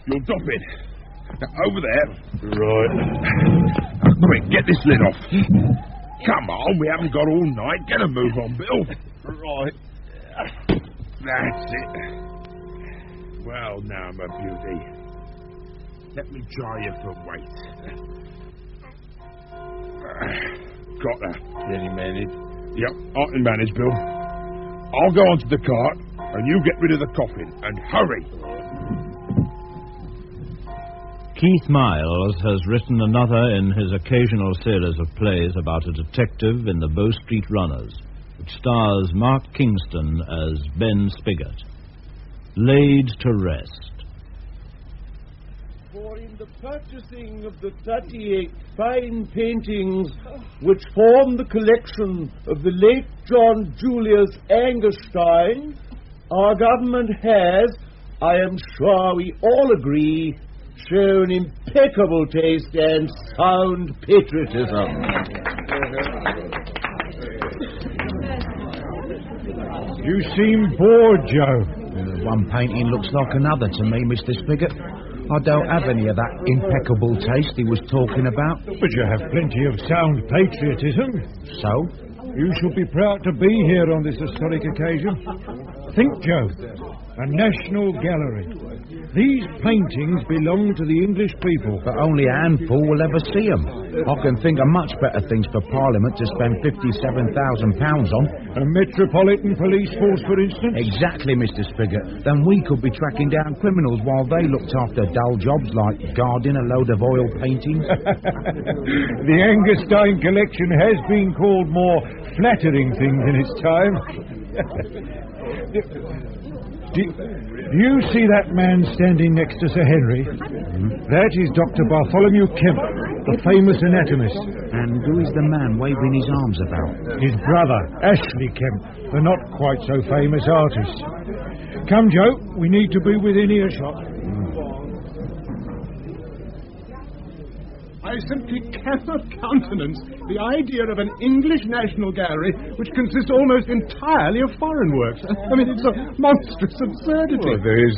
You'll drop it. Now, over there. Right. Quick, get this lid off. Come on, we haven't got all night. Get a move on, Bill. Right. That's it. Well, now, my beauty. Let me try you for weight. Got that. Can you manage? Yep, I can manage, Bill. I'll go onto the cart, and you get rid of the coffin, and hurry. Keith Miles has written another in his occasional series of plays about a detective in the Bow Street Runners, which stars Mark Kingston as Ben Spigot. Laid to Rest. For in the purchasing of the 38 fine paintings which form the collection of the late John Julius Angerstein, our government has, I am sure we all agree, shown impeccable taste and sound patriotism. You seem bored, Joe. One painting looks like another to me, Mr. Spigot. I don't have any of that impeccable taste he was talking about. But you have plenty of sound patriotism. So? You shall be proud to be here on this historic occasion. Think, Joe. A national gallery. These paintings belong to the English people. But only a handful will ever see them. I can think of much better things for Parliament to spend £57,000 on. A metropolitan police force, for instance? Exactly, Mr. Spigot. Then we could be tracking down criminals while they looked after dull jobs like guarding a load of oil paintings. The Angerstein collection has been called more flattering things in its time. Do you see that man standing next to Sir Henry? That is Dr. Bartholomew Kemp, the famous anatomist. And who is the man waving his arms about? His brother, Ashley Kemp, the not quite so famous artist. Come, Joe, we need to be within earshot. I simply cannot countenance the idea of an English National Gallery which consists almost entirely of foreign works. I mean, it's a monstrous absurdity. Well, there is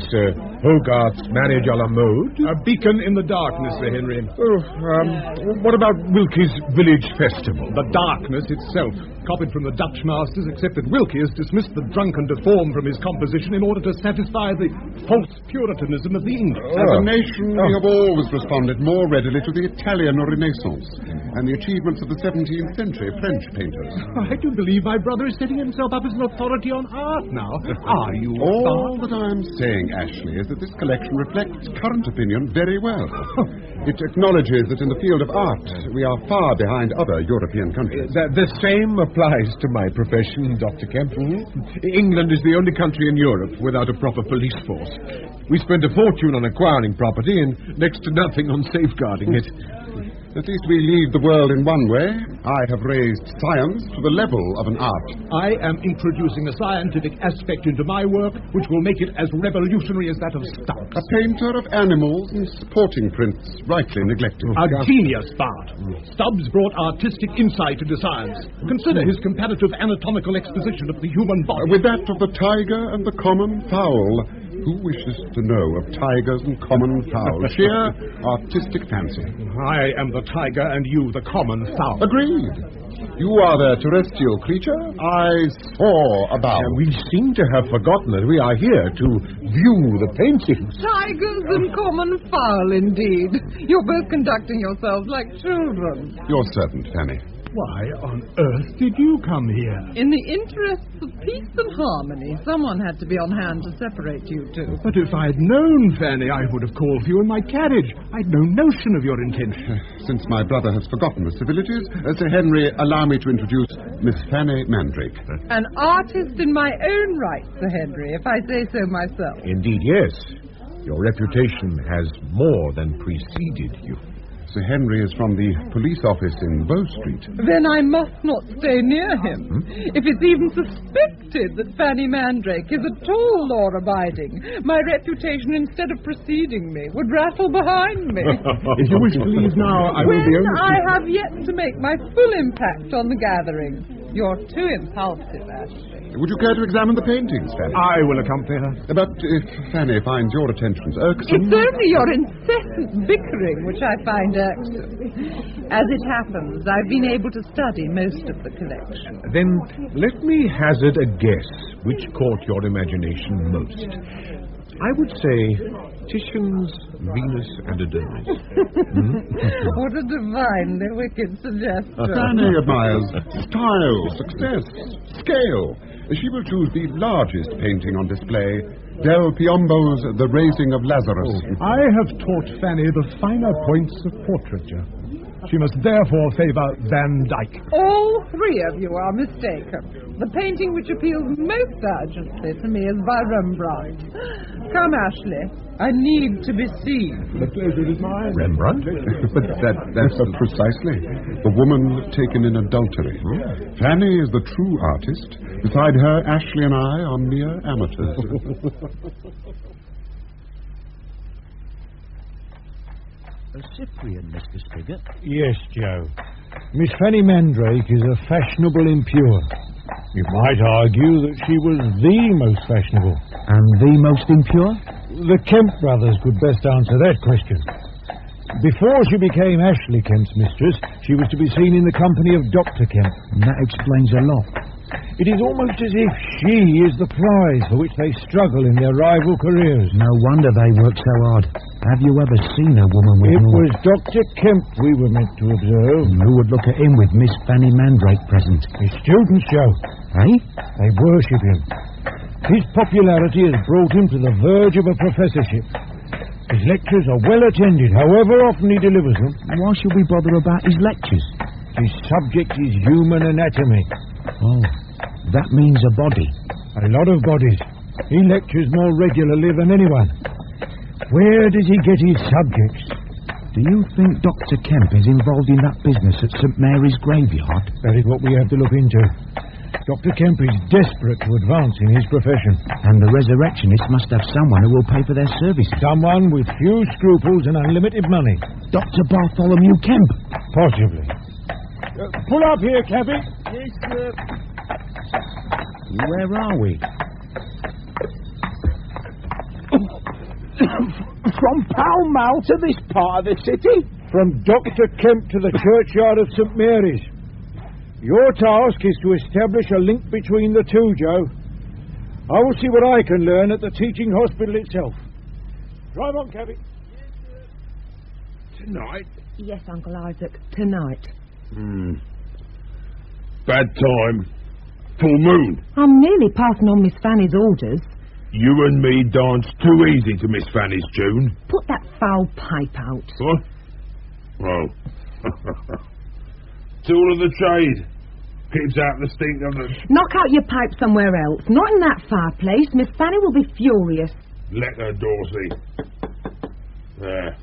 Hogarth's Marriage a la Mode. A beacon in the darkness, Sir Henry. What about Wilkie's Village Festival? The darkness itself, copied from the Dutch masters, except that Wilkie has dismissed the drunken deform from his composition in order to satisfy the false puritanism of the English. As a nation, we have always responded more readily to the Italian Renaissance and the achievements of the 17th century French painters. I do believe my brother is setting himself up as an authority on art now. Are you? All that I am saying, Ashley, is that this collection reflects current opinion very well. It acknowledges that in the field of art, we are far behind other European countries. The same applies to my profession, Dr. Kemp. England is the only country in Europe without a proper police force. We spend a fortune on acquiring property and next to nothing on safeguarding it. At least we lead the world in one way. I have raised science to the level of an art. I am introducing a scientific aspect into my work which will make it as revolutionary as that of Stubbs. A painter of animals and sporting prints, rightly neglected. A genius, Bart. Stubbs brought artistic insight into science. Consider his comparative anatomical exposition of the human body. With that of the tiger and the common fowl. Who wishes to know of tigers and common fowl? Sheer artistic fancy. I am the tiger and you the common fowl. Agreed. You are the terrestrial creature. I soar about. We seem to have forgotten that we are here to view the paintings. Tigers and common fowl, indeed. You're both conducting yourselves like children. Your servant, Fanny. Why on earth did you come here? In the interests of peace and harmony, someone had to be on hand to separate you two. But if I'd known, Fanny, I would have called for you in my carriage. I'd no notion of your intention. Since my brother has forgotten the civilities, Sir Henry, allow me to introduce Miss Fanny Mandrake. An artist in my own right, Sir Henry, if I say so myself. Indeed, yes. Your reputation has more than preceded you. Sir Henry is from the police office in Bow Street. Then I must not stay near him. If it's even suspected that Fanny Mandrake is at all law-abiding, my reputation, instead of preceding me, would rattle behind me. If you wish to leave now, I will be When only... I have yet to make my full impact on the gathering. You're too impulsive, Ashley. Would you care to examine the paintings, Fanny? I will accompany her. But if Fanny finds your attentions irksome... It's only your incessant bickering which I find irksome. As it happens, I've been able to study most of the collection. Then let me hazard a guess which caught your imagination most. I would say Titian's Venus and Adonis. What a divinely wicked suggestion. Fanny admires style, success, scale. She will choose the largest painting on display, Del Piombo's The Raising of Lazarus. I have taught Fanny the finer points of portraiture. She must therefore favour Van Dyck. All three of you are mistaken. The painting which appeals most urgently to me is by Rembrandt. Come, Ashley. I need to be seen. The pleasure is mine. Rembrandt? But that's precisely the woman taken in adultery. Fanny is the true artist. Beside her, Ashley and I are mere amateurs. A Cyprian, Mr. Spigot. Yes, Joe. Miss Fanny Mandrake is a fashionable impure. You might argue that she was the most fashionable. And the most impure? The Kemp brothers could best answer that question. Before she became Ashley Kemp's mistress, she was to be seen in the company of Dr. Kemp. And that explains a lot. It is almost as if she is the prize for which they struggle in their rival careers. No wonder they work so hard. Have you ever seen a woman with It more... was Dr. Kemp we were meant to observe. Who would look at him with Miss Fanny Mandrake present? His students, Joe. Eh? They worship him. His popularity has brought him to the verge of a professorship. His lectures are well attended, however often he delivers them. Why should we bother about his lectures? His subject is human anatomy. Oh, that means a body. A lot of bodies. He lectures more regularly than anyone. Where does he get his subjects? Do you think Dr. Kemp is involved in that business at St. Mary's graveyard? That is what we have to look into. Dr. Kemp is desperate to advance in his profession. And the resurrectionists must have someone who will pay for their services. Someone with few scruples and unlimited money. Dr. Bartholomew Kemp. Possibly. Pull up here, cabby. Yes, sir. Where are we? From Pall Mall to this part of the city? From Dr. Kemp to the churchyard of St. Mary's. Your task is to establish a link between the two, Joe. I will see what I can learn at the teaching hospital itself. Drive on, cabby. Tonight? Yes, Uncle Isaac, tonight. Bad time. Full moon. I'm nearly passing on Miss Fanny's orders. You and me dance too easy to Miss Fanny's tune. Put that foul pipe out. What? Oh. Tool of the trade. Keeps out the stink of the... Knock out your pipe somewhere else. Not in that fireplace. Miss Fanny will be furious. Let her, Dorsey. There.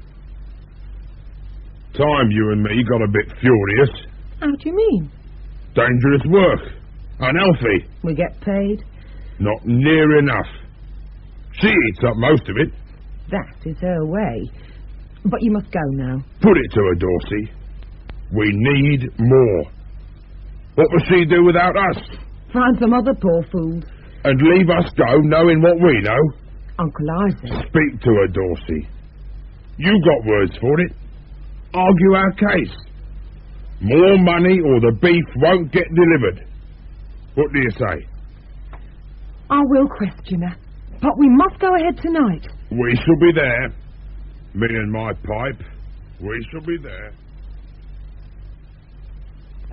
Time you and me got a bit furious. How do you mean? Dangerous work. Unhealthy. We get paid. Not near enough. She eats up most of it. That is her way. But you must go now. Put it to her, Dorsey. We need more. What will she do without us? Find some other poor fools. And leave us go knowing what we know? Uncle Isaac. Speak to her, Dorsey. You got words for it. Argue our case. More money or the beef won't get delivered. What do you say? I will question her. But we must go ahead tonight. We shall be there. Me and my pipe. We shall be there.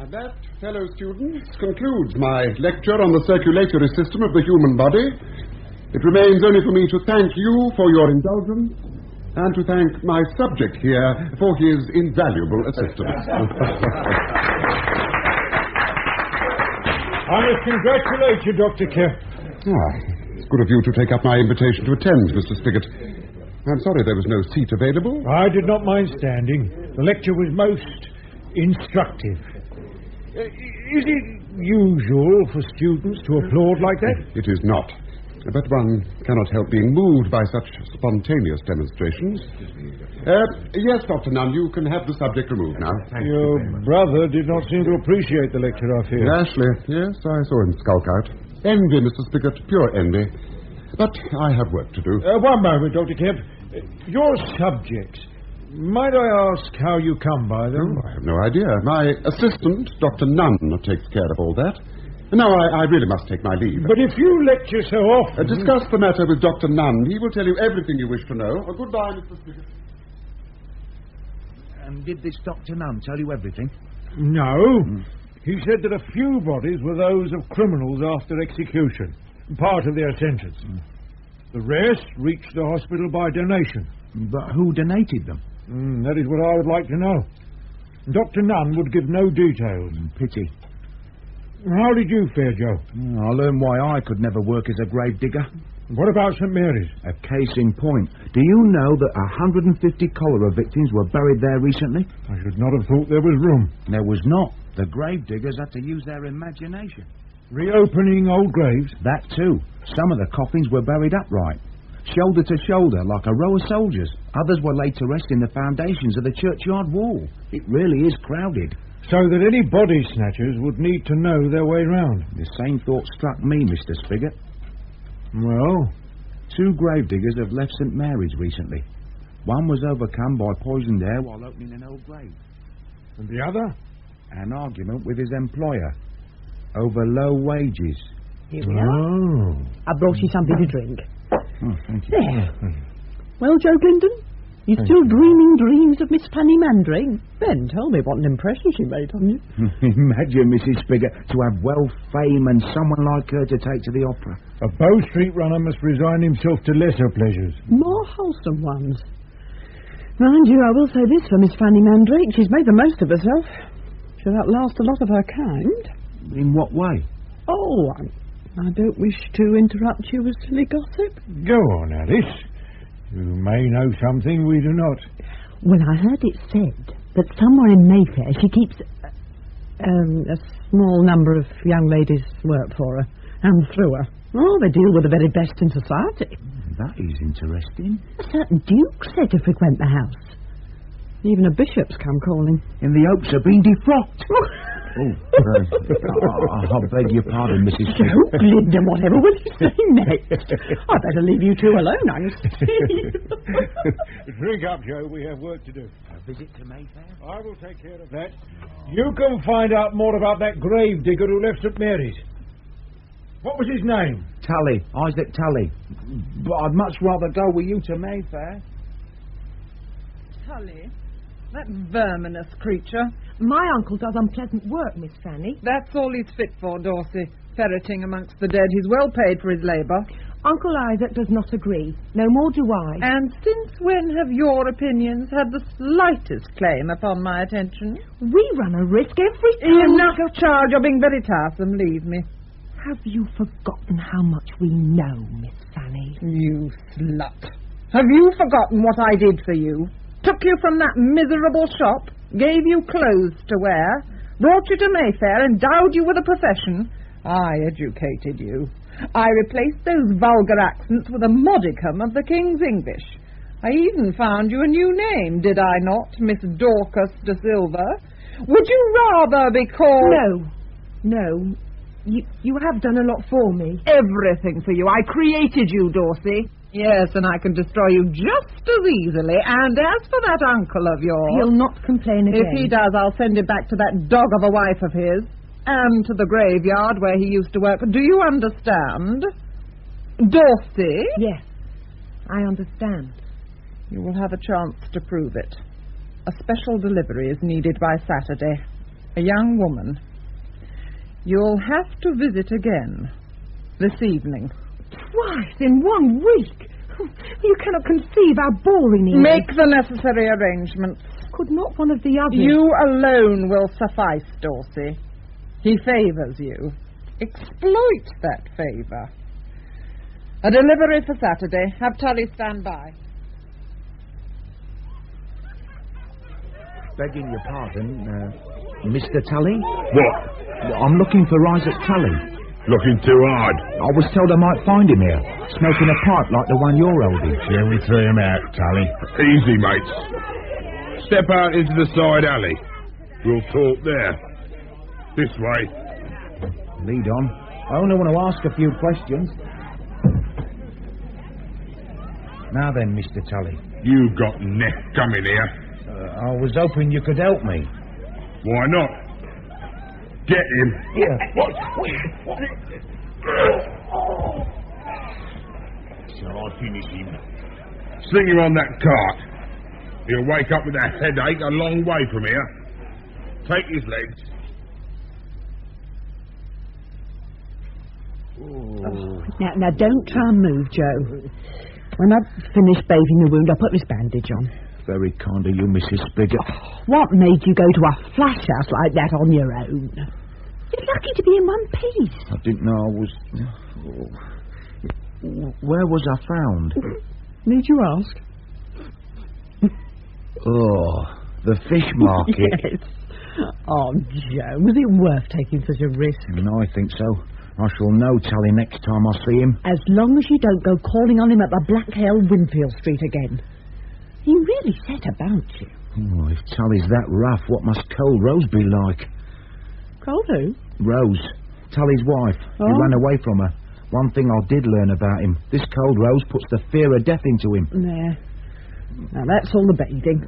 And that, fellow students, concludes my lecture on the circulatory system of the human body. It remains only for me to thank you for your indulgence and to thank my subject here for his invaluable assistance. I must congratulate you, Dr. Kemp. It's good of you to take up my invitation to attend, Mr. Spigot. I'm sorry there was no seat available. I did not mind standing. The lecture was most instructive. Is it usual for students to applaud like that? It is not. But one cannot help being moved by such spontaneous demonstrations. Yes, Dr. Nunn, you can have the subject removed now. Your brother did not seem to appreciate the lecture, I fear. Ashley, yes, I saw him skulk out. Envy, Mr. Spigot, pure envy. But I have work to do. One moment, Dr. Kemp. Your subjects. Might I ask how you come by them? Oh, I have no idea. My assistant, Dr. Nunn, takes care of all that. Now, I really must take my leave. But if you lecture so often... discuss the matter with Dr. Nunn. He will tell you everything you wish to know. Goodbye, Mr. Spigot. And did this Dr. Nunn tell you everything? No. He said that a few bodies were those of criminals after execution, part of their sentence. The rest reached the hospital by donation. But who donated them? That is what I would like to know. Dr. Nunn would give no details. Pity. How did you fare, Joe? I learned why I could never work as a grave digger. What about St. Mary's? A case in point. Do you know that 150 cholera victims were buried there recently? I should not have thought there was room. There was not. The grave diggers had to use their imagination. Reopening old graves? That too. Some of the coffins were buried upright, shoulder to shoulder, like a row of soldiers. Others were laid to rest in the foundations of the churchyard wall. It really is crowded. So that any body snatchers would need to know their way round. The same thought struck me, Mr. Spigot. Well? 2 gravediggers have left St. Mary's recently. One was overcome by poisoned air while opening an old grave. And the other? An argument with his employer over low wages. Here we are. I brought you something to drink. Oh, thank you. There. Well, Joe Clinton, you still dreaming dreams of Miss Fanny Mandrake? Ben, tell me what an impression she made on you. Imagine, Mrs. Spigot, to have wealth, fame, and someone like her to take to the opera. A Bow Street runner must resign himself to lesser pleasures. More wholesome ones. Mind you, I will say this for Miss Fanny Mandrake. She's made the most of herself. She'll outlast a lot of her kind. In what way? Oh, I don't wish to interrupt you with silly gossip. Go on, Alice. You may know something we do not. Well, I heard it said that somewhere in Mayfair she keeps a small number of young ladies work for her and through her. Oh, they deal with the very best in society. That is interesting. A certain duke said to frequent the house. Even a bishop's come calling. And the hopes have been defrocked. I beg your pardon, Mrs. Spigot. Don't, Linda, whatever will you say next? I'd better leave you two alone, I see. Drink up, Joe. We have work to do. A visit to Mayfair? I will take care of that. You can find out more about that grave digger who left St. Mary's. What was his name? Tully. Isaac Tully. But I'd much rather go with you to Mayfair. Tully? That verminous creature. My uncle does unpleasant work, Miss Fanny. That's all he's fit for, Dorsey. Ferreting amongst the dead. He's well paid for his labour. Uncle Isaac does not agree. No more do I. And since when have your opinions had the slightest claim upon my attention? We run a risk every time. Enough, child. You're being very tiresome. Leave me. Have you forgotten how much we know, Miss Fanny? You slut. Have you forgotten what I did for you? Took you from that miserable shop, gave you clothes to wear, brought you to Mayfair, endowed you with a profession. I educated you. I replaced those vulgar accents with a modicum of the King's English. I even found you a new name, did I not, Miss Dorcas de Silva? Would you rather be called... No. You have done a lot for me. Everything for you. I created you, Dorsey. Yes, and I can destroy you just as easily. And as for that uncle of yours... He'll not complain again. If he does, I'll send him back to that dog of a wife of his. And to the graveyard where he used to work. Do you understand? Dorsey? Yes, I understand. You will have a chance to prove it. A special delivery is needed by Saturday. A young woman. You'll have to visit again. This evening. Twice in 1 week? You cannot conceive how boring he is. Make the necessary arrangements. Could not one of the others... You alone will suffice, Dorsey. He favours you. Exploit that favour. A delivery for Saturday. Have Tully stand by. Begging your pardon, Mr. Tully? What? I'm looking for Isaac Tully. Looking too hard. I was told I might find him here, smoking a pipe like the one you're holding. Shall we throw him out, Tully? Easy, mates. Step out into the side alley. We'll talk there. This way. Lead on. I only want to ask a few questions. Now then, Mr. Tully. You got neck coming here. I was hoping you could help me. Why not? Get him. Yeah. Shall I finish him? Sling him on that cart. He'll wake up with a headache a long way from here. Take his legs. Now, don't try and move, Joe. When I've finished bathing the wound, I'll put this bandage on. Very kind of you, Mrs. Spigot. What made you go to a flash house like that on your own? You're lucky to be in one piece. I didn't know I was... Where was I found? Need you ask? Oh, the fish market. Yes. Oh, Joe, was it worth taking such a risk? I think so. I shall know Tully next time I see him. As long as you don't go calling on him at the Black Hell, Winfield Street again. He really set about you. Oh, if Tully's that rough, what must Cold Rose be like? Cold who? Rose, Tully's wife. Oh. He ran away from her. One thing I did learn about him. This Cold Rose puts the fear of death into him. There. Now, that's all the bathing.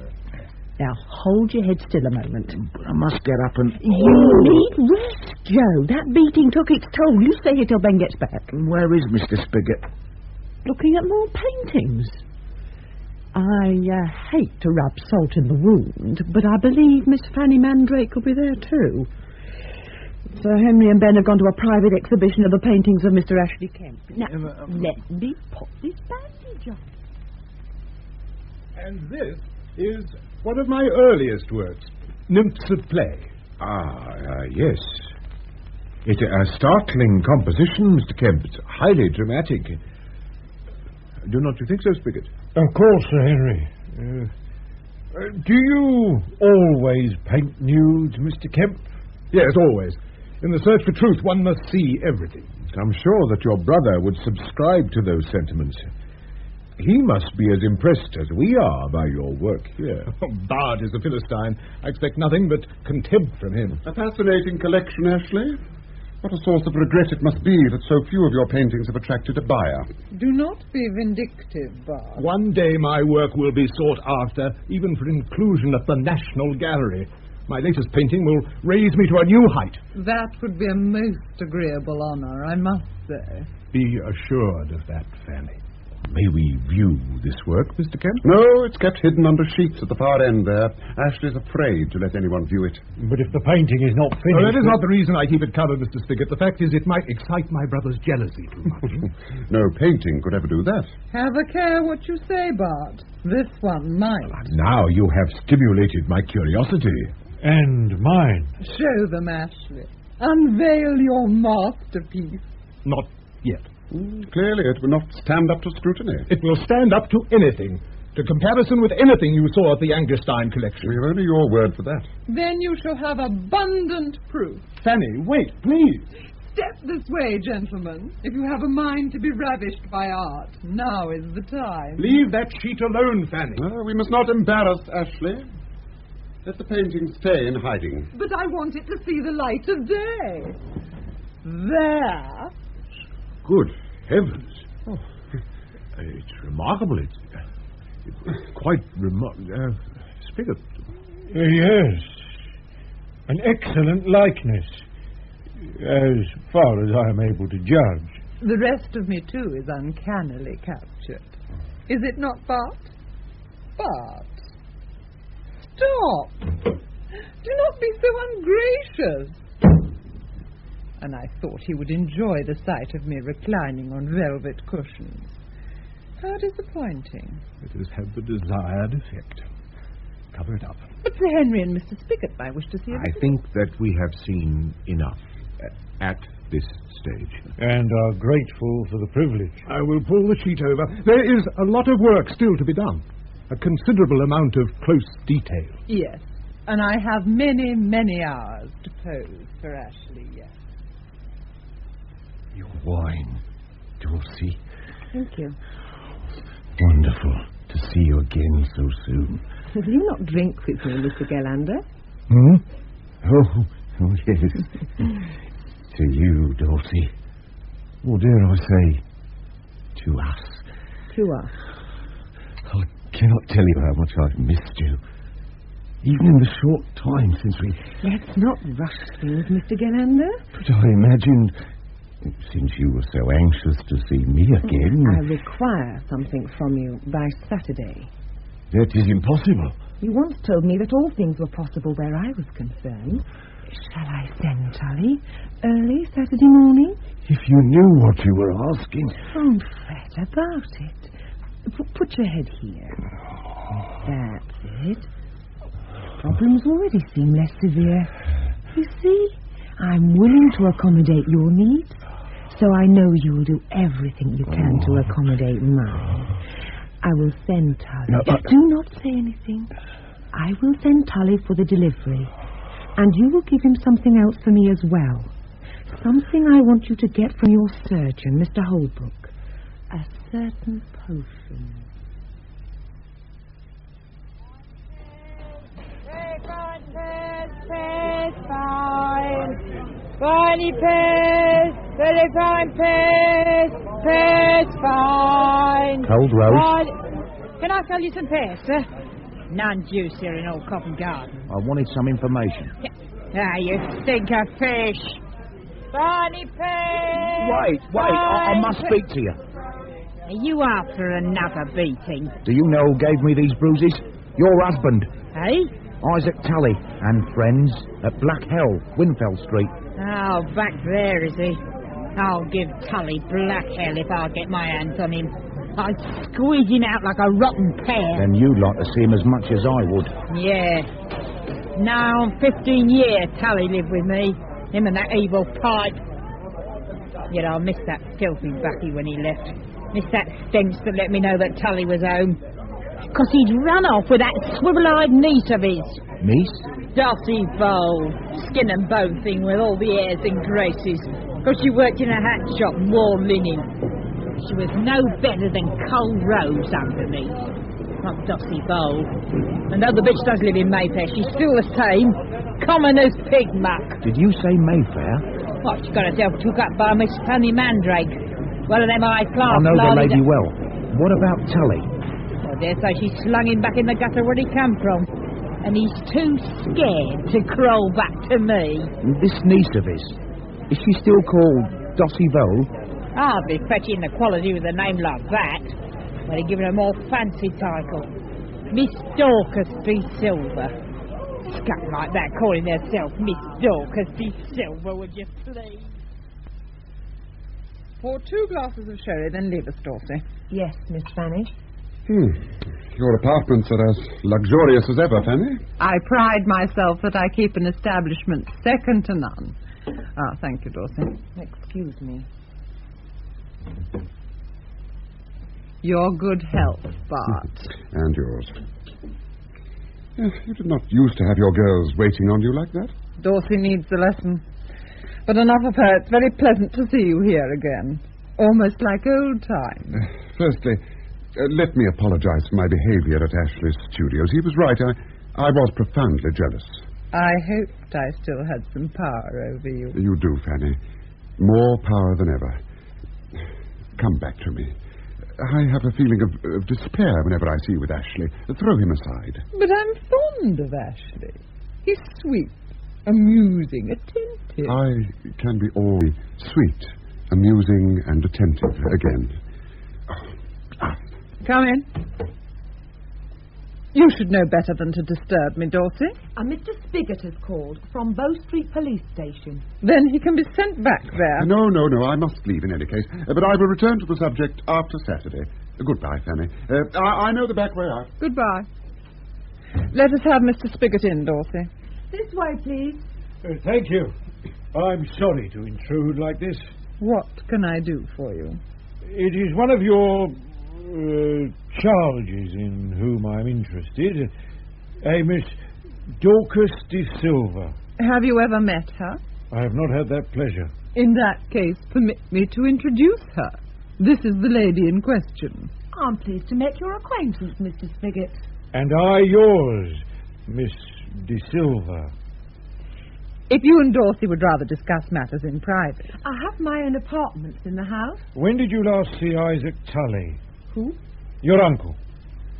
Now, hold your head still a moment. But I must get up and... You need rest, Joe. That beating took its toll. You stay here till Ben gets back. Where is Mr. Spigot? Looking at more paintings. I hate to rub salt in the wound, but I believe Miss Fanny Mandrake will be there too. Sir Henry and Ben have gone to a private exhibition of the paintings of Mr. Ashley Kemp. Now, let me put this bandage on. And this is one of my earliest works, Nymphs of Play. Yes. It's a startling composition, Mr. Kemp. It's highly dramatic. Do not you think so, Spigot? Of course, Sir Henry. Do you always paint nudes, Mr. Kemp? Yes, always. In the search for truth, one must see everything. I'm sure that your brother would subscribe to those sentiments. He must be as impressed as we are by your work here. Bard is a Philistine. I expect nothing but contempt from him. A fascinating collection, Ashley. What a source of regret it must be that so few of your paintings have attracted a buyer. Do not be vindictive, Bard. One day my work will be sought after, even for inclusion at the National Gallery. My latest painting will raise me to a new height. That would be a most agreeable honour, I must say. Be assured of that, Fanny. May we view this work, Mr. Kemp? No, it's kept hidden under sheets at the far end there. Ashley's afraid to let anyone view it. But if the painting is not finished... Well, that is not the reason I keep it covered, Mr. Spigot. The fact is it might excite my brother's jealousy too much. No painting could ever do that. Have a care what you say, Bart. This one might. Now you have stimulated my curiosity. And mine. Show them, Ashley. Unveil your masterpiece. Not yet. Clearly, it will not stand up to scrutiny. It will stand up to anything. To comparison with anything you saw at the Angerstein collection. We have only your word for that. Then you shall have abundant proof. Fanny, wait, please. Step this way, gentlemen. If you have a mind to be ravished by art, now is the time. Leave that sheet alone, Fanny. We must not embarrass Ashley. Let the painting stay in hiding. But I want it to see the light of day. There. Good heavens. Oh, it's remarkable. It's quite remarkable. Spigot. Yes. An excellent likeness. As far as I am able to judge. The rest of me, too, is uncannily captured. Is it not, Bart? Bart. Stop! Do not be so ungracious. And I thought he would enjoy the sight of me reclining on velvet cushions. How disappointing. It has had the desired effect. Cover it up. But Sir Henry and Mr. Spigot might wish to see it. I think that we have seen enough at this stage. And are grateful for the privilege. I will pull the sheet over. There is a lot of work still to be done. A considerable amount of close detail. Yes, and I have many, many hours to pose for Ashley yet. Your wine, Dulcie. Thank you. Wonderful to see you again so soon. Will you not drink with me, Mr. Galander? Oh, yes. To you, Dulcie. or dare I say, to us. To us. I cannot tell you how much I've missed you. Even in the short time since we... Let's not rush things, Mr. Gelander. But I imagined, since you were so anxious to see me again... I require something from you by Saturday. That is impossible. You once told me that all things were possible where I was concerned. Shall I send Tully early Saturday morning? If you knew what you were asking... Don't fret about it. Put your head here. That's it. Problems already seem less severe. You see, I'm willing to accommodate your needs, so I know you will do everything you can to accommodate mine. I will send Tully. No, Do not say anything. I will send Tully for the delivery, and you will give him something else for me as well. Something I want you to get from your surgeon, Mr. Holbrook. A certain potion. Bonnie Pest, very fine Pest, Pest fine. Cold Rose? Can I sell you some Pest, sir? None juice here in Old Covent Garden. I wanted some information. Ah, you stink of fish. Bonnie Pest. Wait, I must speak to you. Are you after another beating? Do you know who gave me these bruises? Your husband, Eh? Isaac Tully, and friends at Black Hell, Winfeld Street. Oh, back there, is he? I'll give Tully black hell if I get my hands on him. I'd squeeze him out like a rotten pear. Then you'd like to see him as much as I would. Yeah. Now, 15 years Tully lived with me. Him and that evil pipe. Yet I missed that filthy Bucky when he left. Missed that stench that let me know that Tully was home. 'Cause he'd run off with that swivel-eyed niece of his. Niece? Dossie Vole. Skin and bone thing with all the airs and graces. 'Cause she worked in a hat shop and wore linen. She was no better than Cold Rose underneath. Not Dossie Vole. And though the bitch does live in Mayfair, she's still the same. Common as pig muck. Did you say Mayfair? What, she got herself took up by Miss Fanny Mandrake. One of them high-class... I know the lady lollies. well. What about Tully? I dare say she slung him back in the gutter where he come from. And he's too scared to crawl back to me. This niece of his, is she still called Dossie Vole? I'll be fetching the quality with a name like that. But he'd given her a more fancy title. Miss Dorcas de Silver. Scut like that, calling herself Miss Dorcas de Silver, would you please? Pour 2 glasses of sherry, then leave us, Dorsey. Yes, Miss Fanny. Your apartments are as luxurious as ever, Fanny. I pride myself that I keep an establishment second to none. Ah, thank you, Dorsey. Excuse me. Your good health, Bart. And yours. You did not used to have your girls waiting on you like that. Dorsey needs the lesson. But enough of her. It's very pleasant to see you here again. Almost like old times. Firstly, let me apologize for my behavior at Ashley's studios. He was right. I was profoundly jealous. I hoped I still had some power over you. You do, Fanny. More power than ever. Come back to me. I have a feeling of despair whenever I see you with Ashley. Throw him aside. But I'm fond of Ashley. He's sweet, amusing, attentive. I can be all sweet, amusing, and attentive again. Come in. You should know better than to disturb me, Dorsey. Mr. Spigot has called from Bow Street Police Station. Then he can be sent back there. No. I must leave in any case. But I will return to the subject after Saturday. Goodbye, Fanny. I know the back way out. Goodbye. Let us have Mr. Spigot in, Dorsey. This way, please. Thank you. I'm sorry to intrude like this. What can I do for you? It is one of your charges in whom I'm interested. A Miss Dorcas de Silva. Have you ever met her? I have not had that pleasure. In that case, permit me to introduce her. This is the lady in question. I'm pleased to make your acquaintance, Mr. Spigot. And I yours, Miss de Silva. If you and Dorsey would rather discuss matters in private. I have my own apartments in the house. When did you last see Isaac Tully? Who? Your uncle,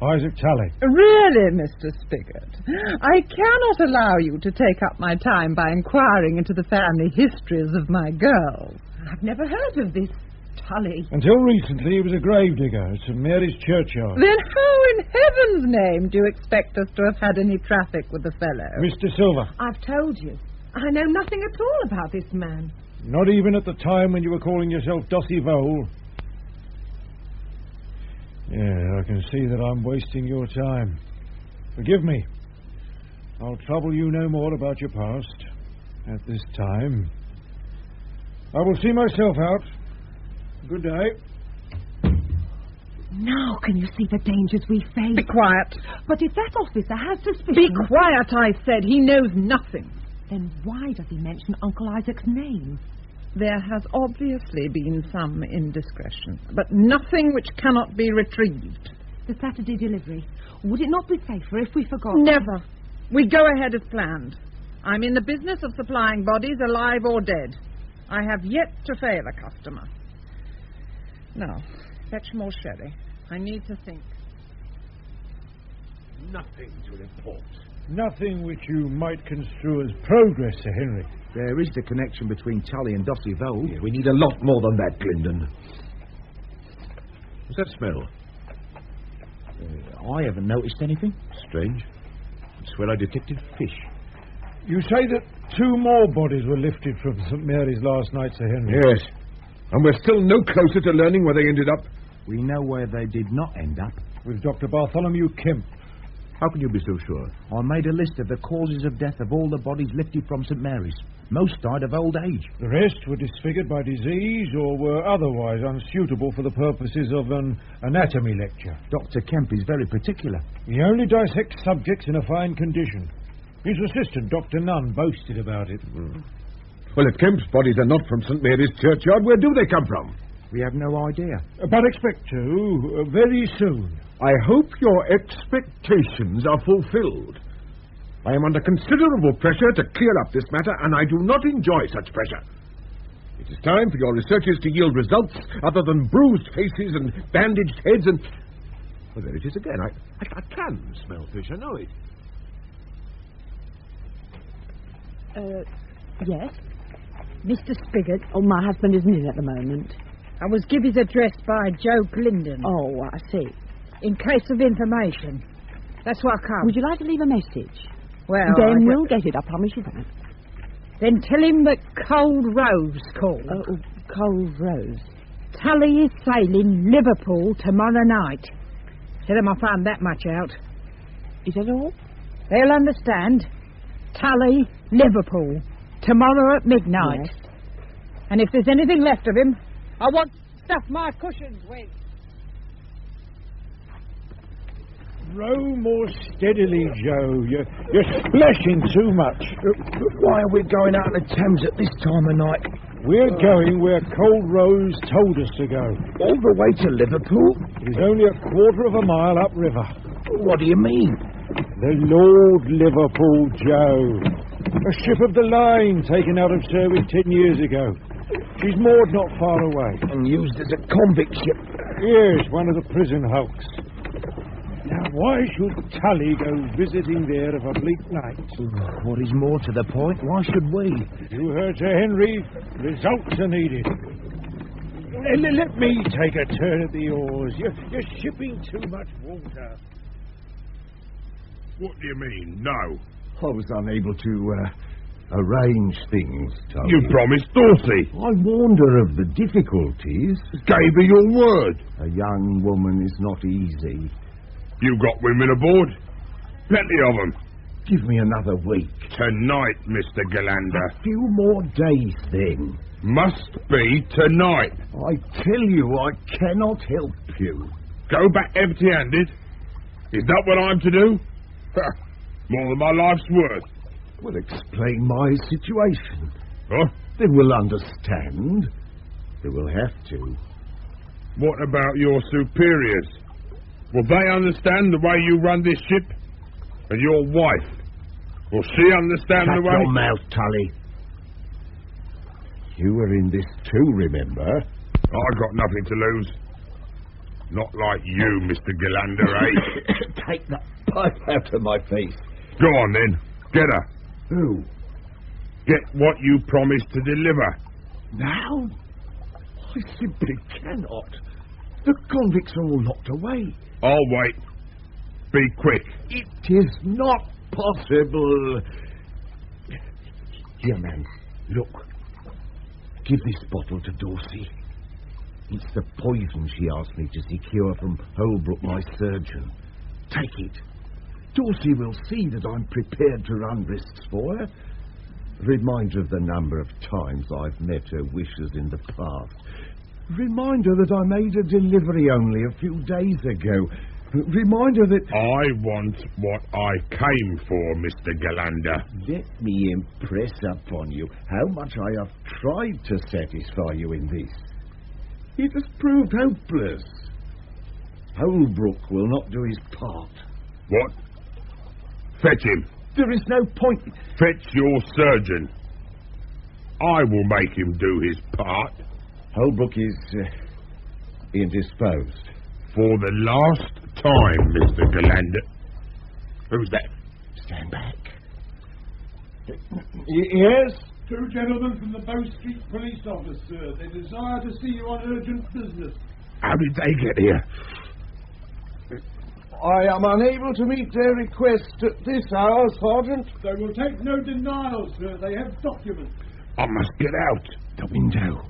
Isaac Tully. Really, Mr. Spigot, I cannot allow you to take up my time by inquiring into the family histories of my girls. I've never heard of this Tully. Until recently, he was a gravedigger at St. Mary's Churchyard. Then how in heaven's name do you expect us to have had any traffic with the fellow? Mr. Silver. I've told you. I know nothing at all about this man. Not even at the time when you were calling yourself Dossie Vole. Yeah, I can see that I'm wasting your time. Forgive me. I'll trouble you no more about your past at this time. I will see myself out. Good day. Now can you see the dangers we face? Be quiet. But if that officer has suspicion... Be quiet, I said. He knows nothing. Then why does he mention Uncle Isaac's name? There has obviously been some indiscretion, but nothing which cannot be retrieved. The Saturday delivery. Would it not be safer if we forgot? Never. We go ahead as planned. I'm in the business of supplying bodies, alive or dead. I have yet to fail a customer. Now, fetch more sherry. I need to think. Nothing to report. Nothing which you might construe as progress, Sir Henry. There is the connection between Tully and Dossie Vole. Yeah, we need a lot more than that, Glendon. What's that smell? I haven't noticed anything. Strange. I swear I detected fish. You say that 2 more bodies were lifted from St. Mary's last night, Sir Henry? Yes. And we're still no closer to learning where they ended up. We know where they did not end up. With Dr. Bartholomew Kemp. How can you be so sure? I made a list of the causes of death of all the bodies lifted from St. Mary's. Most died of old age. The rest were disfigured by disease or were otherwise unsuitable for the purposes of an anatomy lecture. Dr. Kemp is very particular. He only dissects subjects in a fine condition. His assistant, Dr. Nunn, boasted about it. Well, if Kemp's bodies are not from St. Mary's Churchyard, where do they come from? We have no idea. But expect to, very soon. I hope your expectations are fulfilled. I am under considerable pressure to clear up this matter, and I do not enjoy such pressure. It is time for your researches to yield results other than bruised faces and bandaged heads and... Well, there it is again. I can smell fish, I know it. Yes? Mr. Spigot? Oh, my husband isn't in at the moment. I was given his address by Joe Glendon. Oh, I see. In case of information. That's what I come. Would you like to leave a message? Well, then we'll get it, I promise you that. Then tell him that Cold Rose called. Oh, Cold Rose. Tully is sailing Liverpool tomorrow night. Tell him I found that much out. Is that all? They'll understand. Tully, Liverpool, tomorrow at midnight. Yes. And if there's anything left of him, I want to stuff my cushions with. Row more steadily, Joe. You're splashing too much. Why are we going out of the Thames at this time of night? We're going where Cold Rose told us to go. All the way to Liverpool? It is only a quarter of a mile upriver. What do you mean? The Lord Liverpool, Joe. A ship of the line taken out of service 10 years ago. She's moored not far away. And used as a convict ship. Yes, one of the prison hulks. Now, why should Tully go visiting there of a bleak night? What is more to the point, why should we? You heard, Sir Henry. Results are needed. Let me take a turn at the oars. You're shipping too much water. What do you mean, no? I was unable to arrange things, Tully. You promised Dorsey. I warned her of the difficulties. Gave her your word. A young woman is not easy. You got women aboard? Plenty of them. Give me another week. Tonight, Mr. Galander. A few more days, then. Must be tonight. I tell you, I cannot help you. Go back empty-handed? Is that what I'm to do? More than my life's worth. Well, explain my situation. Huh? They will understand. They will have to. What about your superiors? Will they understand the way you run this ship? And your wife? Will she understand Shut the way... your mouth, Tully. You were in this too, remember? I got nothing to lose. Not like you, Mr. Galander, eh? Take that pipe out of my face. Go on, then. Get her. Who? Get what you promised to deliver. Now? I simply cannot. The convicts are all locked away. I'll wait. Be quick. It is not possible. Here, man, look. Give this bottle to Dorsey. It's the poison she asked me to secure from Holbrook, my surgeon. Take it. Dorsey will see that I'm prepared to run risks for her. Reminder of the number of times I've met her wishes in the past. Reminder that I made a delivery only a few days ago. Reminder that... I want what I came for, Mr. Galander. Let me impress upon you how much I have tried to satisfy you in this. It has proved hopeless. Holbrook will not do his part. What? Fetch him. There is no point. Fetch your surgeon. I will make him do his part. Holbrook is indisposed. For the last time, Mr. Galander. Who's that? Stand back. Yes? 2 gentlemen from the Bow Street Police Office, sir. They desire to see you on urgent business. How did they get here? I am unable to meet their request at this hour, Sergeant. They will take no denial, sir. They have documents. I must get out. The window.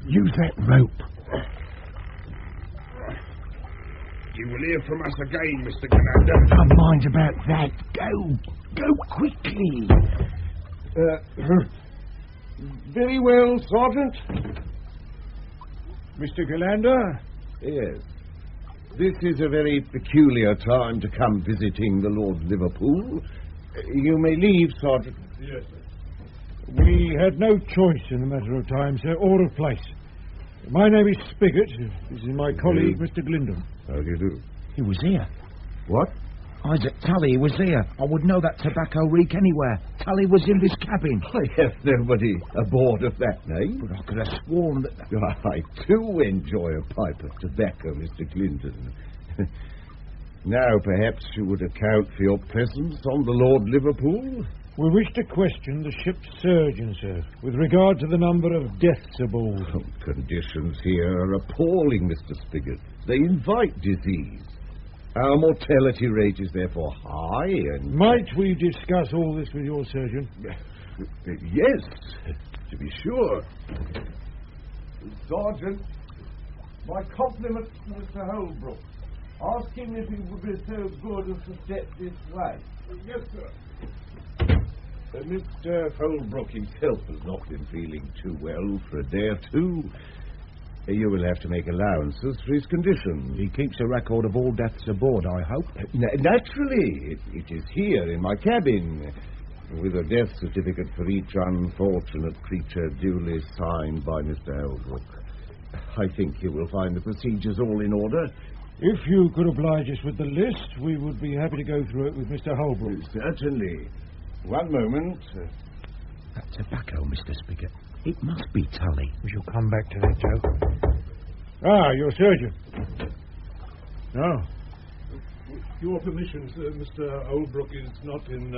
Use that rope. You will hear from us again, Mr. Galander. Don't mind about that. Go quickly. Very well, Sergeant. Mr. Galander? Yes. This is a very peculiar time to come visiting the Lord Liverpool. You may leave, Sergeant. Yes, sir. We had no choice in the matter of time, sir, or of place. My name is Spigot. This is my colleague, Mr. Glindon. How do you do? He was here. What? Isaac Tully was here. I would know that tobacco reek anywhere. Tully was in this cabin. I have nobody aboard of that name. But I could have sworn that... I too enjoy a pipe of tobacco, Mr. Glindon. Now, perhaps you would account for your presence on the Lord Liverpool? We wish to question the ship's surgeon, sir, with regard to the number of deaths aboard. Conditions here are appalling, Mr. Spigot. They invite disease. Our mortality rate is therefore high and... Might we discuss all this with your surgeon? Yes, to be sure. Sergeant, my compliments to Mr. Holbrook. Ask him if he would be so good as to step this way. Yes, sir. Mr. Holbrook himself has not been feeling too well for a day or two. You will have to make allowances for his condition. He keeps a record of all deaths aboard, I hope. Naturally. It is here in my cabin, with a death certificate for each unfortunate creature duly signed by Mr. Holbrook. I think you will find the procedures all in order. If you could oblige us with the list, we would be happy to go through it with Mr. Holbrook. Certainly. One moment. That tobacco, Mr. Spigot. It must be Tully. We shall come back to that, Joe. Your surgeon. Your permission, sir, Mr. Holbrook is not in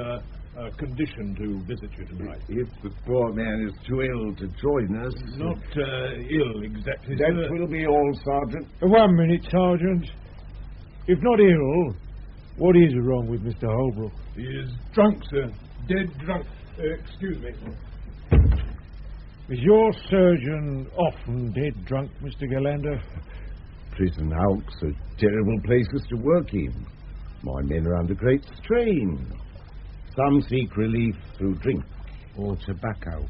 condition to visit you tonight. If the poor man is too ill to join us... Not ill, exactly, That sir. will be all, Sergeant. 1 minute, Sergeant. If not ill, what is wrong with Mr. Holbrook? He is drunk, sir. Dead drunk. Excuse me. Is your surgeon often dead drunk, Mr. Galander? Prison hulks are terrible places to work in. My men are under great strain. Some seek relief through drink. Or tobacco.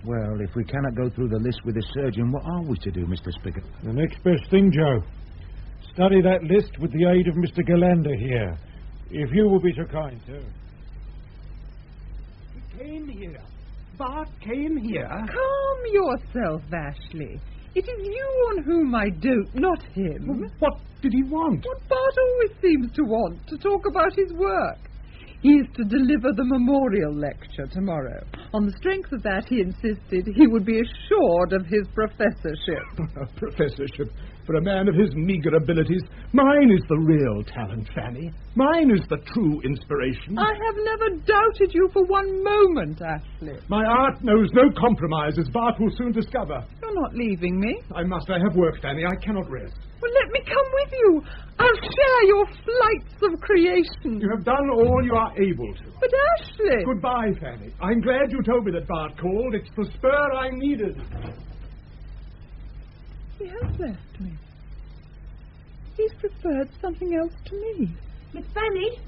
Well, if we cannot go through the list with the surgeon, what are we to do, Mr. Spigot? The next best thing, Joe. Study that list with the aid of Mr. Galander here. If you will be so kind, sir. He came here. Bart came here. Calm yourself, Ashley. It is you on whom I dote, not him. What did he want? What Bart always seems to want, to talk about his work. He is to deliver the memorial lecture tomorrow. On the strength of that, he insisted he would be assured of his professorship. A professorship for a man of his meagre abilities. Mine is the real talent, Fanny. Mine is the true inspiration. I have never doubted you for one moment, Ashley. My art knows no compromise, as Bart will soon discover. You're not leaving me. I have work, Fanny. I cannot rest. Well, let me come with you. I'll share your flights of creation. You have done all you are able to. But Ashley... Goodbye, Fanny. I'm glad you told me that Bart called. It's the spur I needed. He has left me. He's preferred something else to me. Miss Fanny?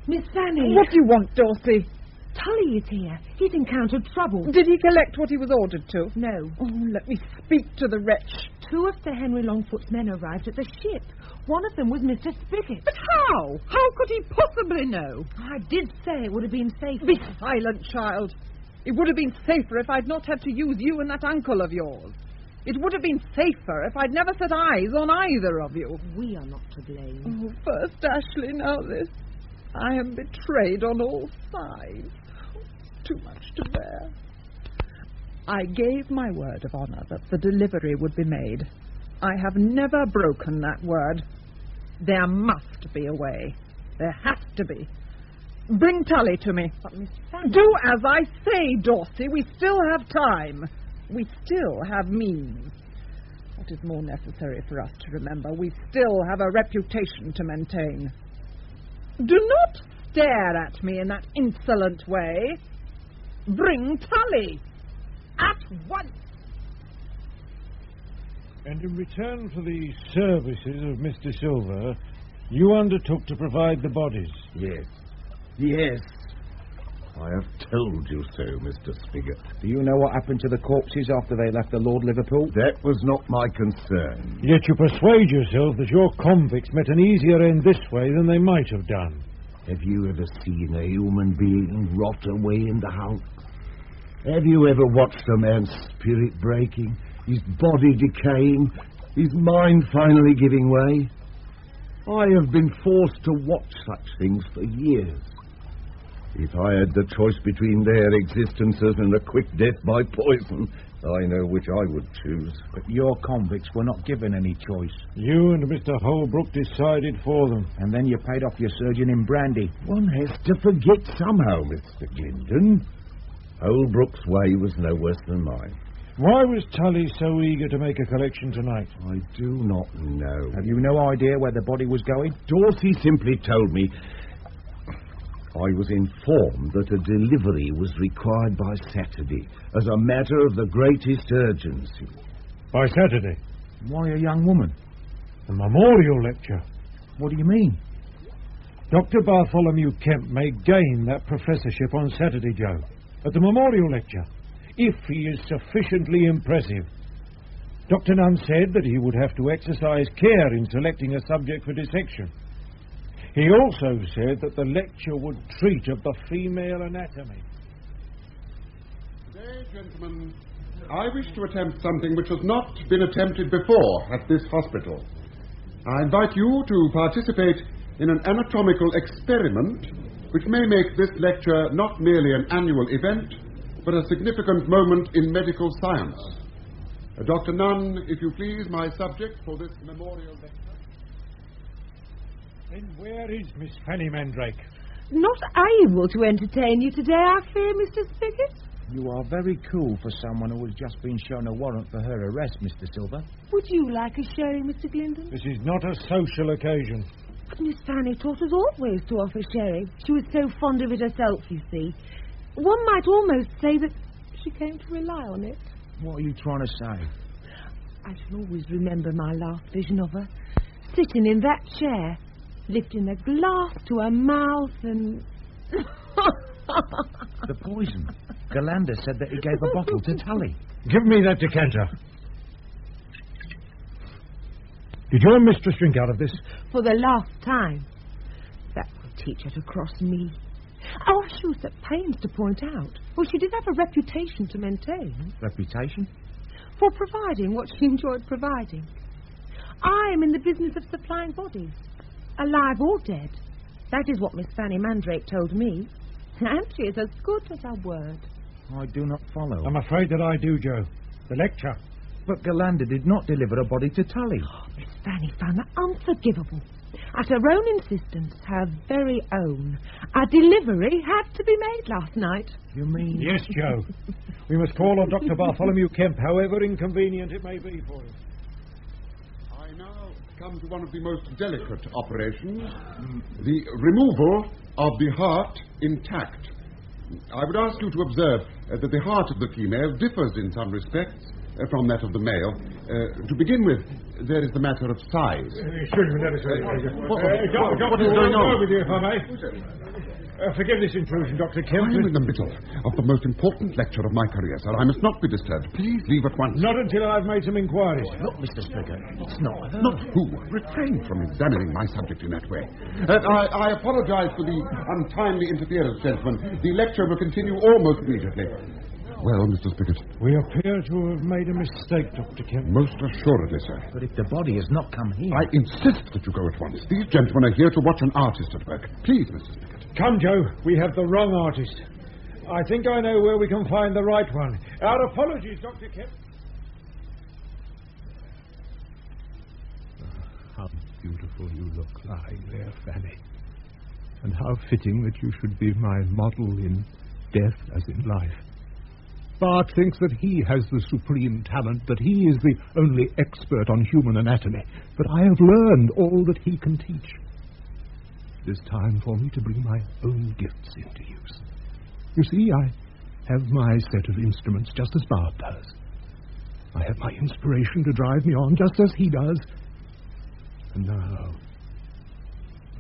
Miss Fanny? What do you want, Dorsey? Tully is here. He's encountered trouble. Did he collect what he was ordered to? No. Oh, let me speak to the wretch. 2 of Sir Henry Longfoot's men arrived at the ship. One of them was Mr. Spigot. But how? How could he possibly know? I did say it would have been safer. Be silent, child. It would have been safer if I'd not had to use you and that uncle of yours. It would have been safer if I'd never set eyes on either of you. We are not to blame. Oh, first Ashley, now this. I am betrayed on all sides. Too much to bear. I gave my word of honor that the delivery would be made. I have never broken that word. There must be a way. There has to be. Bring Tully to me. But Miss Fanny... Do as I say, Dorsey. We still have time. We still have means. What is more necessary for us to remember? We still have a reputation to maintain. Do not stare at me in that insolent way. Bring Tully. At once. And in return for the services of Mr. Silver, you undertook to provide the bodies? Yes. Yes. I have told you so, Mr. Spigot. Do you know what happened to the corpses after they left the Lord Liverpool? That was not my concern. Yet you persuade yourself that your convicts met an easier end this way than they might have done. Have you ever seen a human being rot away in the hulk? Have you ever watched a man's spirit breaking, his body decaying, his mind finally giving way? I have been forced to watch such things for years. If I had the choice between their existences and a quick death by poison, I know which I would choose. But your convicts were not given any choice. You and Mr. Holbrook decided for them. And then you paid off your surgeon in brandy. One has to forget somehow, Mr. Glendon. Holbrook's way was no worse than mine. Why was Tully so eager to make a collection tonight? I do not know. Have you no idea where the body was going? Dorsey simply told me. I was informed that a delivery was required by Saturday as a matter of the greatest urgency. By Saturday? Why a young woman? The memorial lecture. What do you mean? Dr. Bartholomew Kemp may gain that professorship on Saturday, Joe, at the memorial lecture, if he is sufficiently impressive. Dr. Nunn said that he would have to exercise care in selecting a subject for dissection. He also said that the lecture would treat of the female anatomy. Today, gentlemen, I wish to attempt something which has not been attempted before at this hospital. I invite you to participate in an anatomical experiment which may make this lecture not merely an annual event, but a significant moment in medical science. Dr. Nunn, if you please, my subject for this memorial lecture. Then where is Miss Fanny Mandrake? Not able to entertain you today, I fear, Mr. Spigot. You are very cool for someone who has just been shown a warrant for her arrest, Mr. Silver. Would you like a sherry, Mr. Glendon? This is not a social occasion. But Miss Fanny taught us always to offer sherry. She was so fond of it herself, you see. One might almost say that she came to rely on it. What are you trying to say? I shall always remember my last vision of her, sitting in that chair, lifting a glass to her mouth and... The poison. Galanda said that he gave a bottle to Tully. Give me that decanter. Did your mistress drink out of this? For the last time. That will teach her to cross me. Oh, she was at pains to point out. Well, she did have a reputation to maintain. Reputation? For providing what she enjoyed providing. I am in the business of supplying bodies, alive or dead. That is what Miss Fanny Mandrake told me. And she is as good as her word. I do not follow. I'm afraid that I do, Joe. The lecture. But Galanda did not deliver a body to Tully. Miss Fanny found that unforgivable. At her own insistence, her very own. A delivery had to be made last night. You mean... Yes, Joe. We must call on Dr. Bartholomew Kemp, however inconvenient it may be for him. I now come to one of the most delicate operations, the removal of the heart intact. I would ask you to observe that the heart of the female differs in some respects from that of the male. To begin with, there is the matter of size. Excuse me, let us What is going on? With you, if I may. Forgive this intrusion, Dr. Kemp. I am in the middle of the most important lecture of my career, sir. I must not be disturbed. Please leave at once. Not until I've made some inquiries. Look, Mr. Spigot, it's not her. Not who? Refrain from examining my subject in that way. I apologize for the untimely interference, gentlemen. The lecture will continue almost immediately. Well, Mr. Spigot. We appear to have made a mistake, Dr. Kemp. Most assuredly, sir. But if the body has not come here... I insist that you go at once. These gentlemen are here to watch an artist at work. Please, Mr. Spigot. Come, Joe. We have the wrong artist. I think I know where we can find the right one. Our apologies, Dr. Kemp. How beautiful you look lying there, Fanny. And how fitting that you should be my model in death as in life. Bart thinks that he has the supreme talent, that he is the only expert on human anatomy. But I have learned all that he can teach. It is time for me to bring my own gifts into use. You see, I have my set of instruments just as Bart does. I have my inspiration to drive me on just as he does. And now,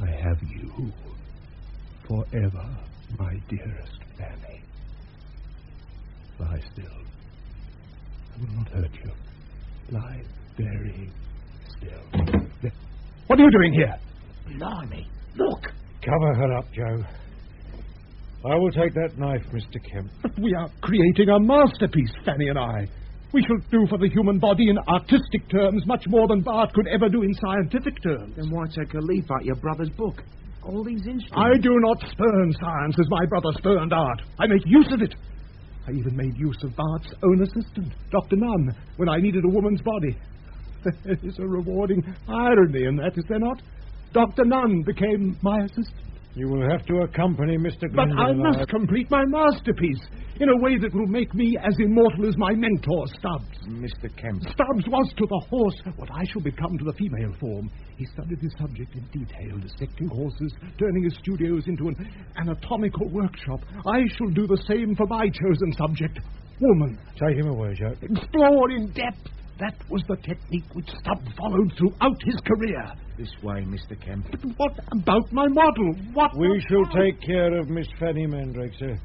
I have you forever, my dearest Fanny. Lie still. I will not hurt you. Lie very still. What are you doing here? Blimey, look! Cover her up, Joe. I will take that knife, Mr. Kemp. But we are creating a masterpiece, Fanny and I. We shall do for the human body in artistic terms much more than Bart could ever do in scientific terms. Then why take a leaf out your brother's book? All these instruments... I do not spurn science as my brother spurned art. I make use of it. I even made use of Bart's own assistant, Dr. Nunn, when I needed a woman's body. There is a rewarding irony in that, is there not? Dr. Nunn became my assistant. You will have to accompany Mr. But Glendon. I must complete my masterpiece in a way that will make me as immortal as my mentor, Stubbs. Mr. Kemp. Stubbs was to the horse what I shall become to the female form. He studied his subject in detail, dissecting horses, turning his studios into an anatomical workshop. I shall do the same for my chosen subject, woman. Take him away, Joe. Explore in depth. That was the technique which Stubbs followed throughout his career. This way, Mr. Kemp. But what about my model? We shall take care of Miss Fanny Mandrake, sir.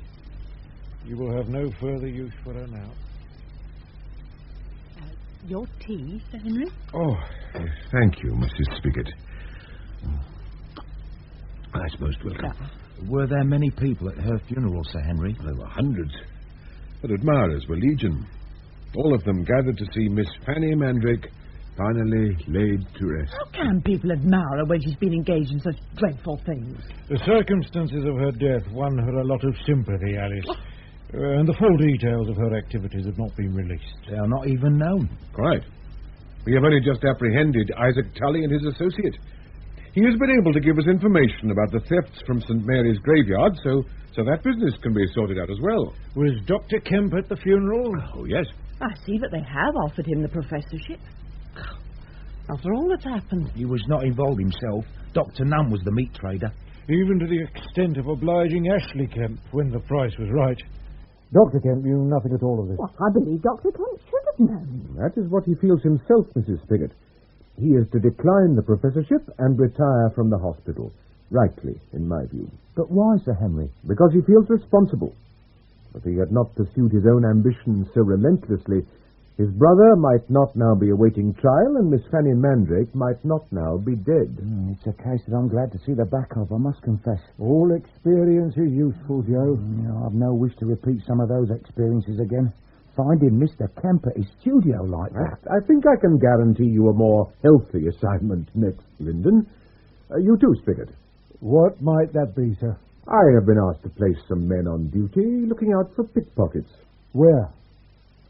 You will have no further use for her now. Your tea, Sir Henry? Oh, thank you, Mrs. Spigot. That's most welcome. Were there many people at her funeral, Sir Henry? There were hundreds. But admirers were legion. All of them gathered to see Miss Fanny Mandrake finally laid to rest. How can people admire her when she's been engaged in such dreadful things? The circumstances of her death won her a lot of sympathy, Alice. And the full details of her activities have not been released. They are not even known. Quite. We have only just apprehended Isaac Tully and his associate. He has been able to give us information about the thefts from St. Mary's graveyard, so that business can be sorted out as well. Was Dr. Kemp at the funeral? Oh, yes. I see that they have offered him the professorship. After all that's happened. He was not involved himself. Dr. Nunn was the meat trader. Even to the extent of obliging Ashley Kemp when the price was right. Dr. Kemp knew nothing at all of this. Well, I believe Dr. Kemp should have known. That is what he feels himself, Mrs. Spigot. He is to decline the professorship and retire from the hospital. Rightly, in my view. But why, Sir Henry? Because he feels responsible. If he had not pursued his own ambitions so relentlessly, his brother might not now be awaiting trial, and Miss Fanny Mandrake might not now be dead. It's a case that I'm glad to see the back of, I must confess. All experience is useful, Joe. I've no wish to repeat some of those experiences again. Finding Mr. Kemp at his studio like that. I think I can guarantee you a more healthy assignment next, Lyndon. You too, Spigot. What might that be, sir? I have been asked to place some men on duty looking out for pickpockets. Where?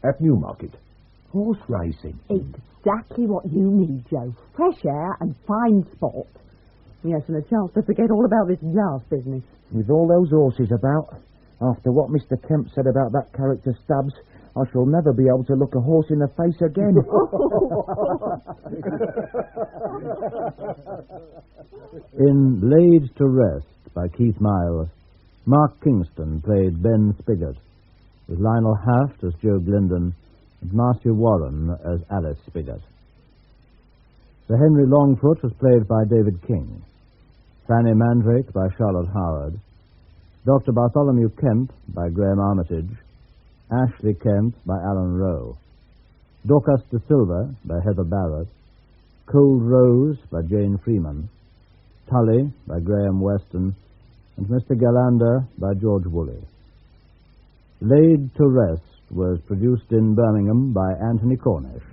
At Newmarket. Horse racing. Exactly what you need, Joe. Fresh air and fine sport. Yes, and a chance to forget all about this glass business. With all those horses about, after what Mr. Kemp said about that character Stubbs, I shall never be able to look a horse in the face again. In Laid to Rest by Keith Miles, Mark Kingston played Ben Spigot, with Lionel Haft as Joe Glendon and Marcia Warren as Alice Spigot. Sir Henry Longfoot was played by David King, Fanny Mandrake by Charlotte Howard, Dr. Bartholomew Kemp by Graham Armitage, Ashley Kemp by Alan Rowe, Dorcas de Silva by Heather Barrett, Cold Rose by Jane Freeman, Tully by Graham Weston, and Mr. Galander by George Woolley. Laid to Rest was produced in Birmingham by Anthony Cornish.